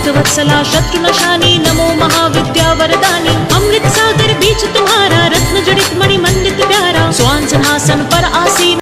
भक्तवत्सला शत्रुनाशानी नमो महाविद्या वरदानी। अमृत सागर बीच तुम्हारा रत्न जड़ित मणि मंडित प्यारा। स्वान सिंहासन पर आसीन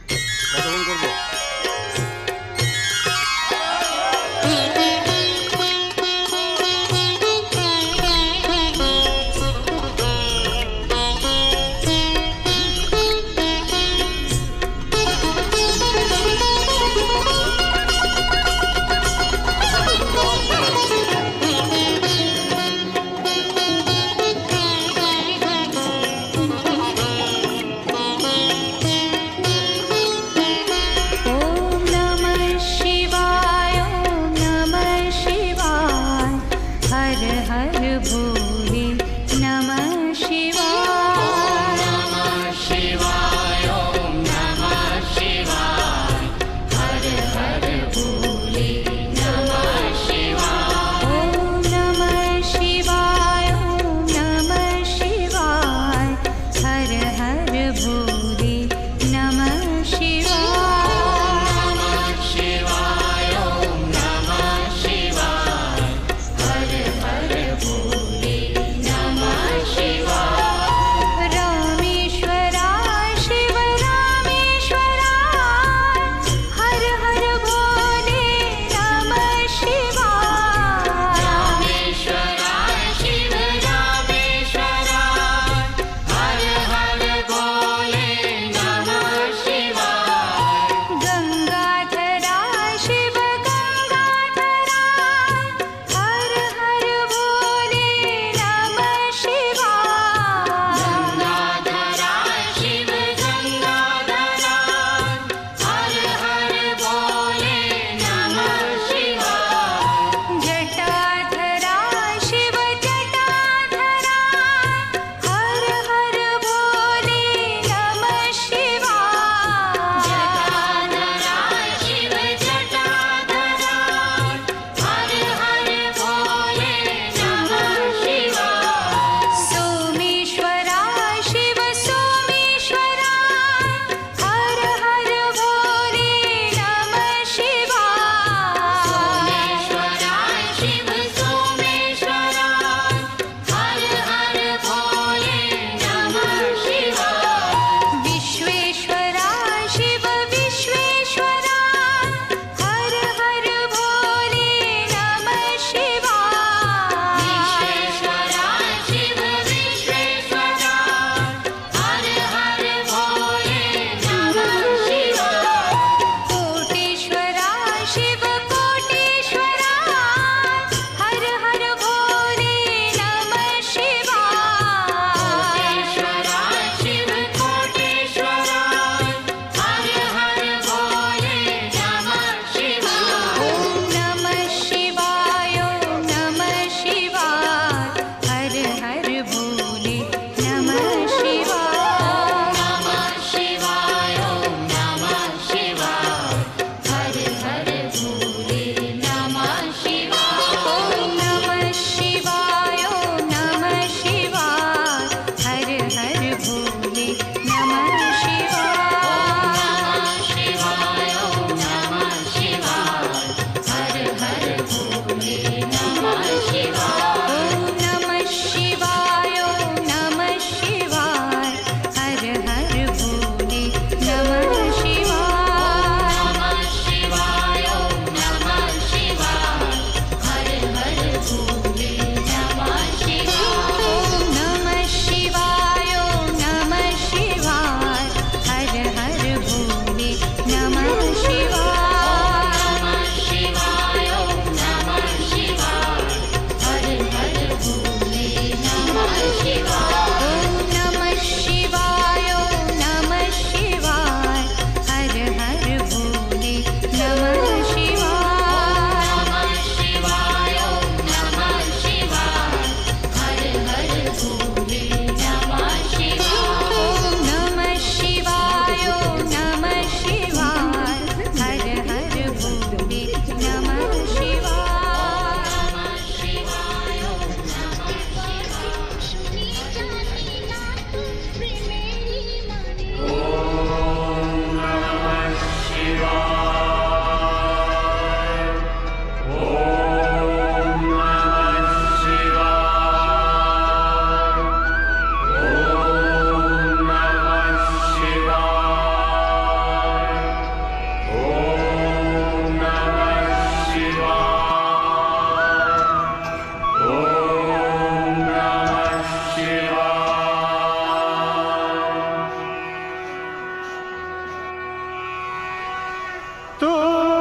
तू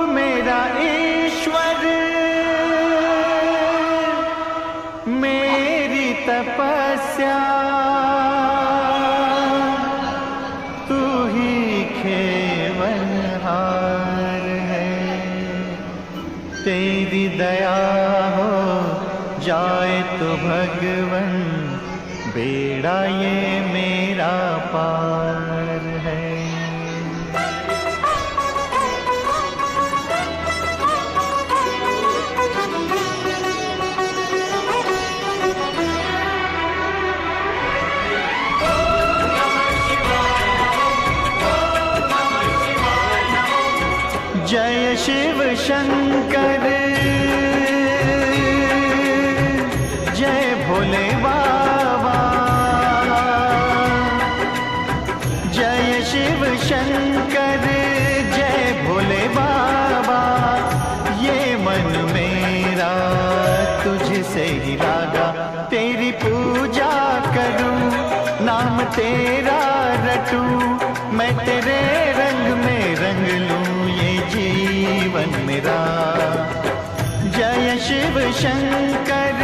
मेरा ईश्वर, मेरी तपस्या, तू ही खेवनहार है। तेरी दया हो जाए तो भगवन, बेड़ा ये मेरा पार है। जय शिव शंकर, जय भोले बाबा। जय शिव शंकर, जय भोले बाबा। ये मन मेरा तुझसे ही लागा, तेरी पूजा करूं, नाम तेरा रटूं, मैं तेरे रंग में रंग लूं ये जीवन मेरा। जय शिव शंकर,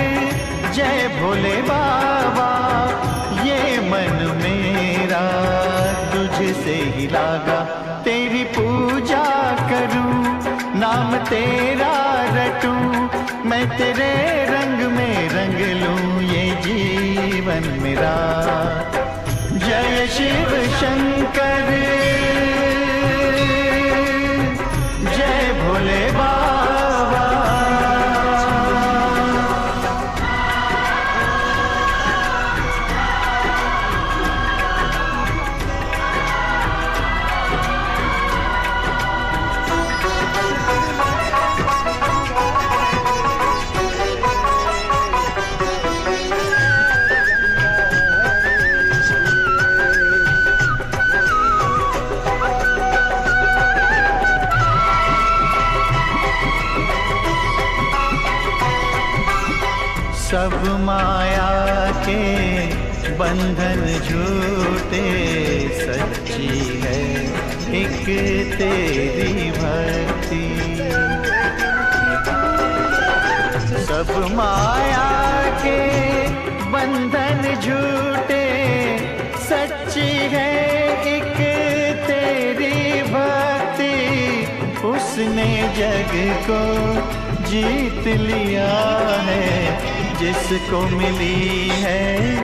जय भोले बाबा। ये मन मेरा तुझसे ही लागा, तेरी पूजा करूं, नाम तेरा रटूं, मैं तेरे रंग में रंग लूं ये जीवन मेरा। जय शिव शंकर, जय भोले बाबा। सब माया के बंधन झूठे, सच्ची है एक तेरी भक्ति। सब माया के बंधन झूठे, सच्ची है एक तेरी भक्ति। उसने जग को जीत लिया है, जिसको मिली है